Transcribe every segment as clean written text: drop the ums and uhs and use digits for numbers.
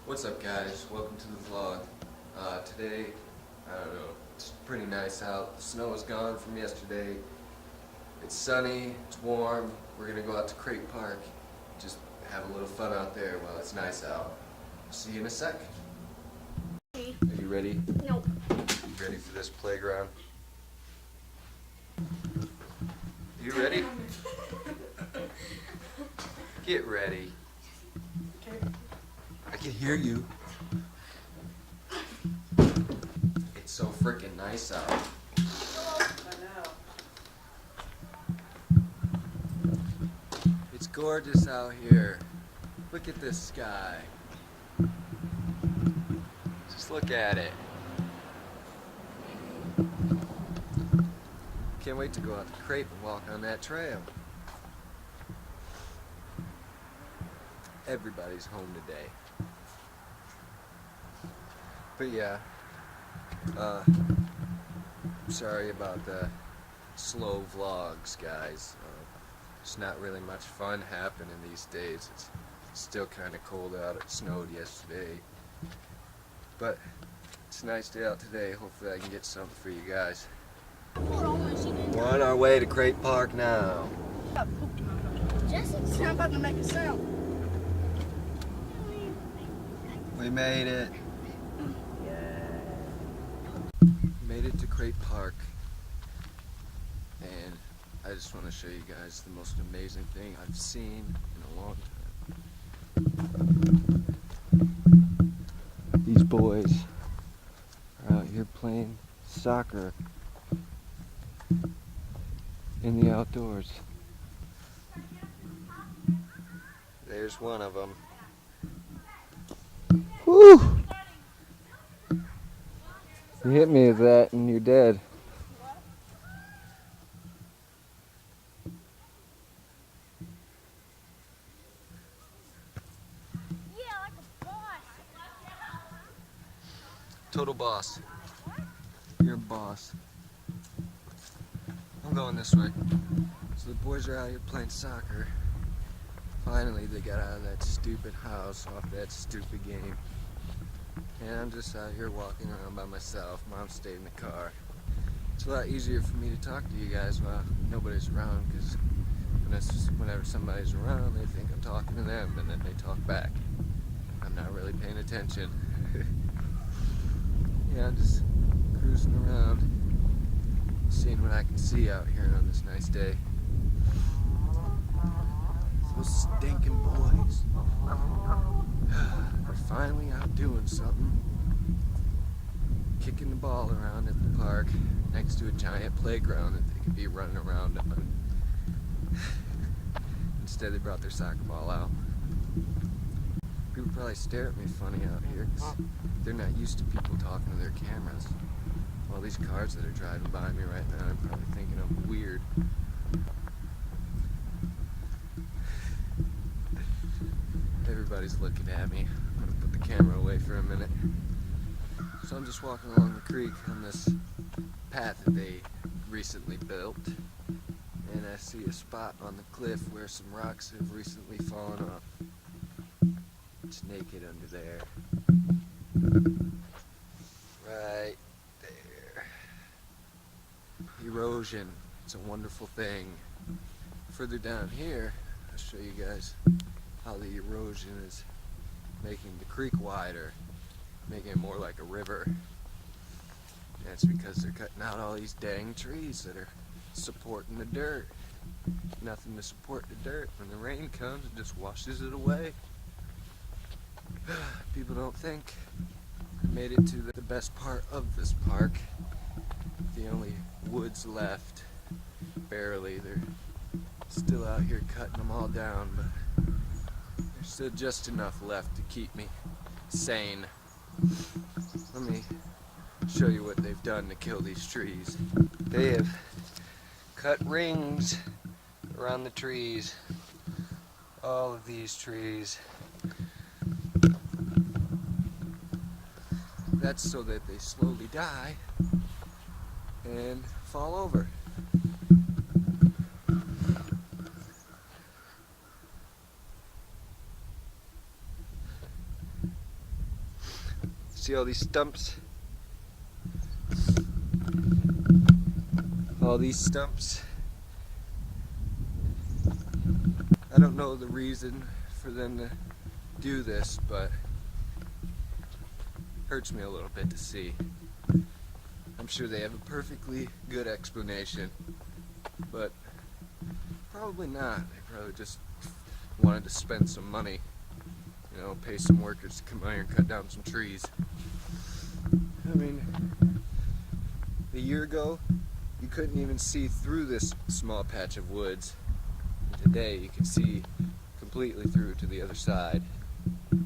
What's up, guys? Welcome to the vlog. Today, I don't know, it's pretty nice out. The snow is gone from yesterday. It's sunny, it's warm. We're gonna go out to Crate Park, just have a little fun out there while it's nice out. See you in a sec. Are you ready? Nope. You ready for this playground? You ready? Get ready. I can hear you. It's so freaking nice out. I know. It's gorgeous out here. Look at this sky. Just look at it. Can't wait to go out to Crate and walk on that trail. Everybody's home today. But yeah, sorry about the slow vlogs, guys. It's not really much fun happening these days. It's still kind of cold out. It snowed yesterday. But it's a nice day out today. Hopefully I can get something for you guys. We're on our way to Crate Park now. Jesse's not about to make a sound. We made it. Made it to Crate Park, and I just want to show you guys the most amazing thing I've seen in a long time. These boys are out here playing soccer in the outdoors. There's one of them. Woo! You hit me with that and you're dead. Yeah, like a boss. Total boss. You're a boss. I'm going this way. So the boys are out here playing soccer. Finally they got out of that stupid house off that stupid game. And I'm just out here walking around by myself. Mom stayed in the car. It's a lot easier for me to talk to you guys while nobody's around, because whenever somebody's around, they think I'm talking to them, and then they talk back. I'm not really paying attention. Yeah, I'm just cruising around, seeing what I can see out here on this nice day. Those stinking boys. They're finally out doing something. Kicking the ball around at the park next to a giant playground that they could be running around on. Instead they brought their soccer ball out. People probably stare at me funny out here because they're not used to people talking to their cameras. All these cars that are driving by me right now, I'm probably thinking I'm weird. Everybody's looking at me. I'm gonna put the camera away for a minute. So I'm just walking along the creek on this path that they recently built, and I see a spot on the cliff where some rocks have recently fallen off. It's naked under there. Right there. Erosion. It's a wonderful thing. Further down here, I'll show you guys how the erosion is making the creek wider, making it more like a river. And it's because they're cutting out all these dang trees that are supporting the dirt. Nothing to support the dirt. When the rain comes, it just washes it away. People don't think I made it to the best part of this park. The only woods left. Barely. They're still out here cutting them all down, but there's still just enough left to keep me sane. Let me show you what they've done to kill these trees. They have cut rings around the trees. All of these trees. That's so that they slowly die and fall over. See all these stumps? All these stumps. I don't know the reason for them to do this, but it hurts me a little bit to see. I'm sure they have a perfectly good explanation, but probably not. They probably just wanted to spend some money, you know, pay some workers to come out here and cut down some trees. I mean, a year ago, you couldn't even see through this small patch of woods. And today, you can see completely through to the other side. I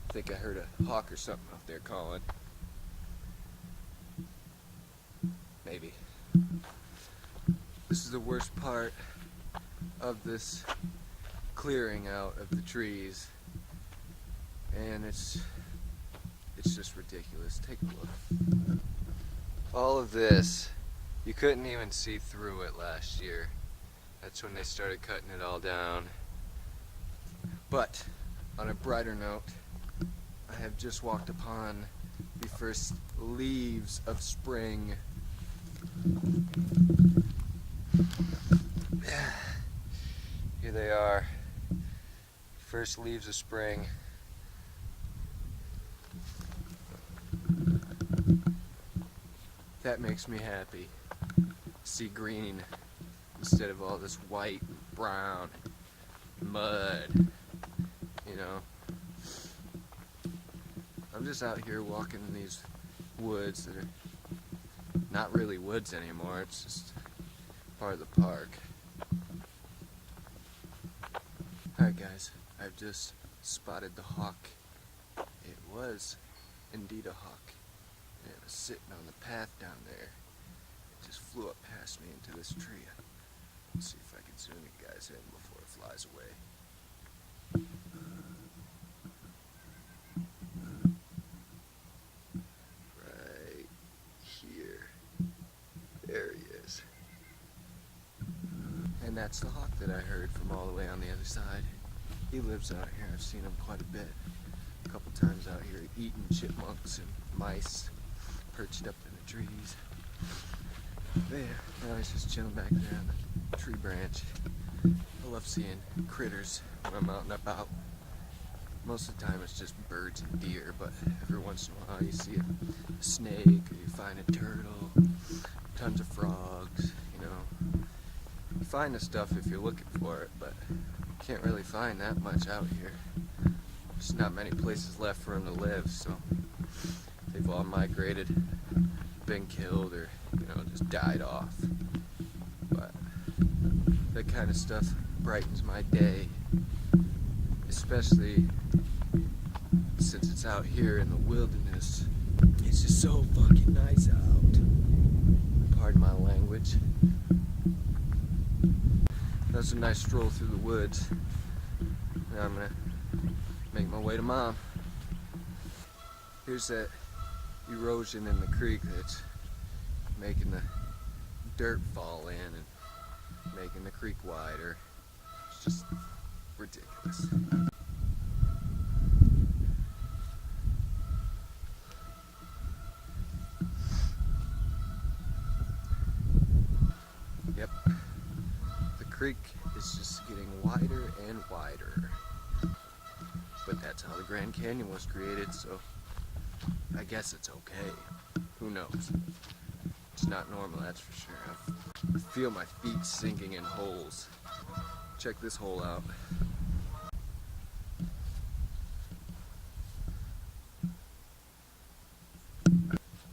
think I heard a hawk or something out there calling. Maybe. This is the worst part of this clearing out of the trees, and it's just ridiculous. Take a look. All of this, you couldn't even see through it last year. That's when they started cutting it all down. But on a brighter note, I have just walked upon the first leaves of spring. Here they are. First leaves of spring. That makes me happy. See green instead of all this white, brown, mud, you know. I'm just out here walking in these woods that are not really woods anymore, it's just part of the park. Alright guys, I've just spotted the hawk. It was indeed a hawk. And it was sitting on the path down there. It just flew up past me into this tree. Let's see if I can zoom you guys in before it flies away. Right here. There he is. And that's the hawk that I heard from all the way on the other side. He lives out here. I've seen him quite a bit. A couple times out here eating chipmunks and mice perched up in the trees. But yeah, now he's just chilling back there on the tree branch. I love seeing critters when I'm out and about. Most of the time it's just birds and deer, but every once in a while you see a snake or you find a turtle, tons of frogs, you know. You find the stuff if you're looking for it, but you can't really find that much out here. There's not many places left for them to live, so they've all migrated, been killed, or, you know, just died off. But that kind of stuff brightens my day, especially since it's out here in the wilderness. It's just so fucking nice out. Pardon my language. That's a nice stroll through the woods. Now I'm gonna make my way to Mom. Here's that erosion in the creek that's making the dirt fall in and making the creek wider. It's just ridiculous. Yep. The creek is just getting wider and wider. But that's how the Grand Canyon was created, so I guess it's okay. Who knows? It's not normal, that's for sure. I feel my feet sinking in holes. Check this hole out.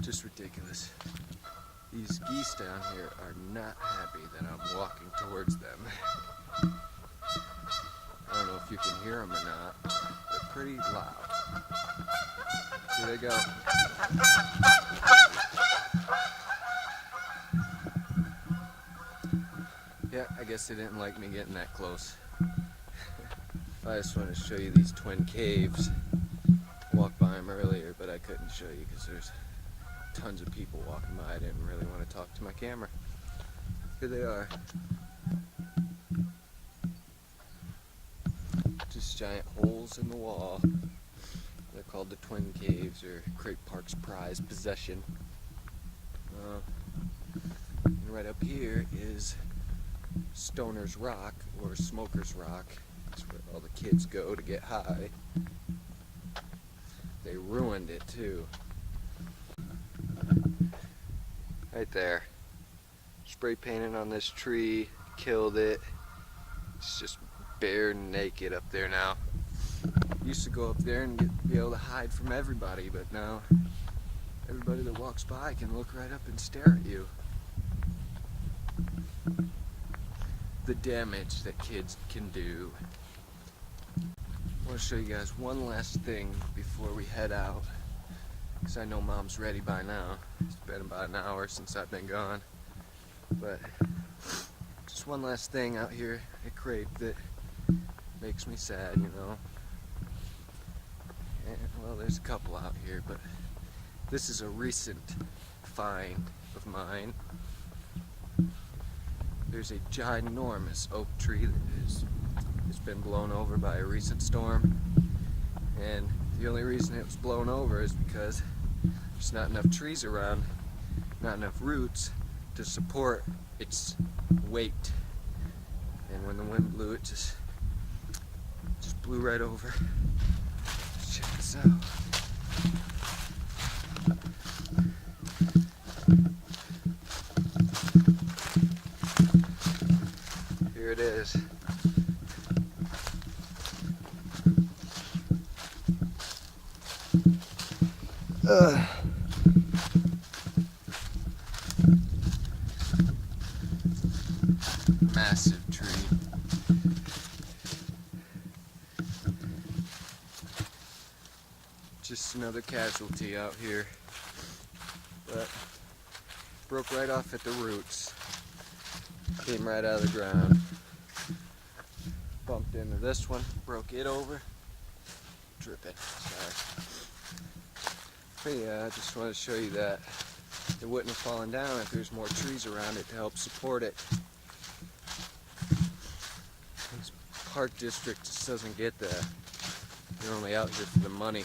Just ridiculous. These geese down here are not happy that I'm walking towards them. I don't know if you can hear them or not. They're pretty loud. Here they go. Yeah, I guess they didn't like me getting that close. I just wanted to show you these twin caves. Walked by them earlier, but I couldn't show you because there's tons of people walking by. I didn't really want to talk to my camera. Here they are. Just giant holes holes in the wall. They're called the Twin Caves, or Crate Park's prized possession. And right up here is Stoner's Rock, or Smoker's Rock. That's where all the kids go to get high. They ruined it too. Right there. Spray painted on this tree, killed it. It's just bare naked up there now. Used to go up there and be able to hide from everybody, but now everybody that walks by can look right up and stare at you. The damage that kids can do. I want to show you guys one last thing before we head out, because I know Mom's ready by now. It's been about an hour since I've been gone. But just one last thing out here at Crate that makes me sad, you know. And, well, there's a couple out here, but this is a recent find of mine. There's a ginormous oak tree that has been blown over by a recent storm, and the only reason it was blown over is because there's not enough trees around, not enough roots to support its weight. And when the wind blew, it just blew right over. Check this out. Here it is. Massive tree. Just another casualty out here, but broke right off at the roots. Came right out of the ground. Bumped into this one, broke it over. Dripping, sorry. But yeah, I just wanted to show you that it wouldn't have fallen down if there's more trees around it to help support it. This park district just doesn't get that. They're only out here for the money.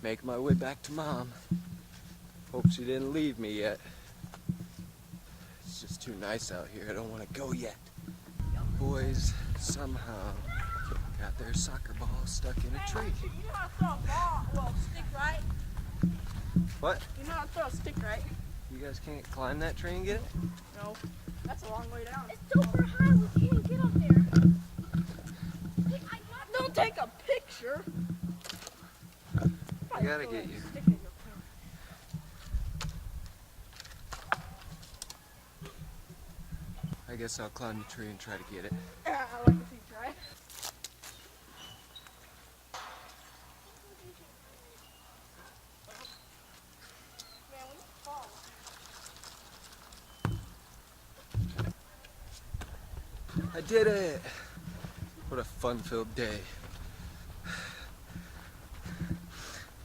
Make my way back to Mom. Hope she didn't leave me yet. It's just too nice out here. I don't want to go yet. Boys somehow got their soccer ball stuck in a tree. You know how to throw a ball, well, stick, right? What? You know how to throw a stick, right? You guys can't climb that tree and get it? No. That's a long way down. It's super high. We can't get up there. Don't take a picture. I gotta get you. I guess I'll climb the tree and try to get it. Yeah, I like to see try. Man, we fall. I did it! What a fun-filled day.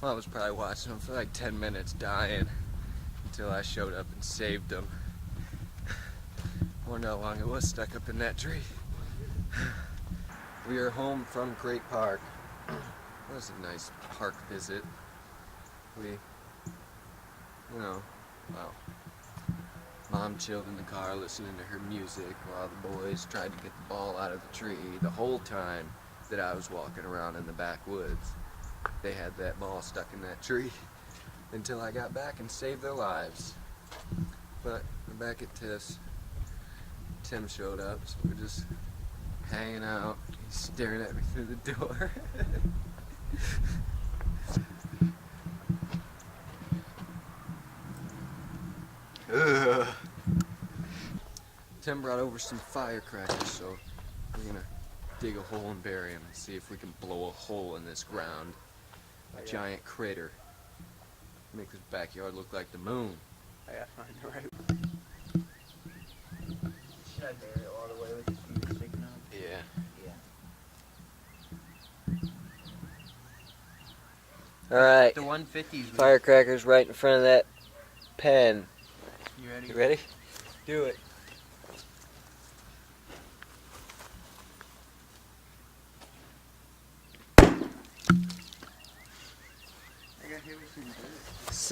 Mom was probably watching him for like 10 minutes dying until I showed up and saved him. I wonder how long it was stuck up in that tree. We are home from Crate Park. That was a nice park visit. We, well, Mom chilled in the car listening to her music while the boys tried to get the ball out of the tree the whole time that I was walking around in the backwoods. They had that ball stuck in that tree until I got back and saved their lives. But we're back at Tiff's. Tim showed up, so we're just hanging out. He's staring at me through the door. Ugh. Tim brought over some firecrackers, so we're gonna dig a hole and bury him and see if we can blow a hole in this ground. A giant crater. Make this backyard look like the moon. I gotta find the right. Should I bury it all the way with the fuse sticking up? Yeah. Yeah. Alright. The 150s. Firecrackers right in front of that pen. You ready? You ready? Do it.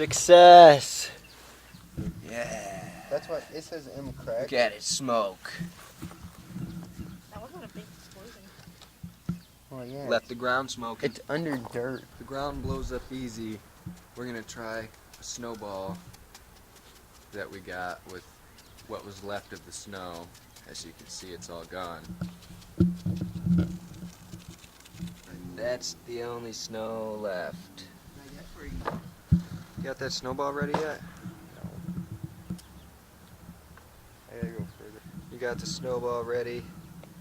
Success! Yeah. That's why it says M crack. Look at it smoke. That wasn't a big explosion. Well, yeah. Left the ground smoking. It's under dirt. The ground blows up easy. We're gonna try a snowball that we got with what was left of the snow. As you can see, it's all gone. And that's the only snow left. You got that snowball ready yet? I gotta go further. You got the snowball ready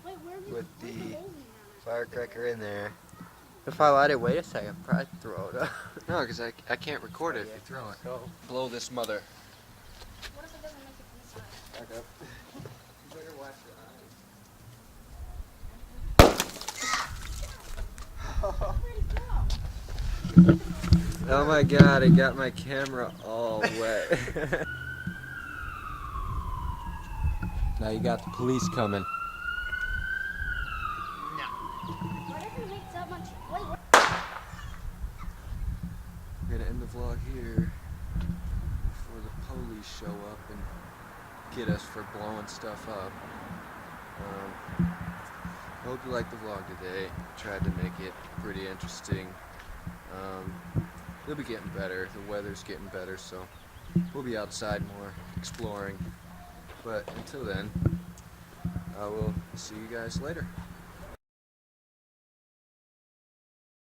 Wait, with where's the holes in that? firecracker in there. If I let it wait a second, I'd probably throw it up. No, because I can't record it if you throw it. So, Blow this mother. What if it doesn't make it this way? Back up. You better watch Where'd it go? Oh my god, it got my camera all wet. Now you got the police coming. Why does it make so much? Wait, what? We're gonna end the vlog here before the police show up and get us for blowing stuff up. I hope you liked the vlog today. Tried to make it pretty interesting. It'll be getting better. The weather's getting better, so we'll be outside more, exploring. But until then, I will see you guys later.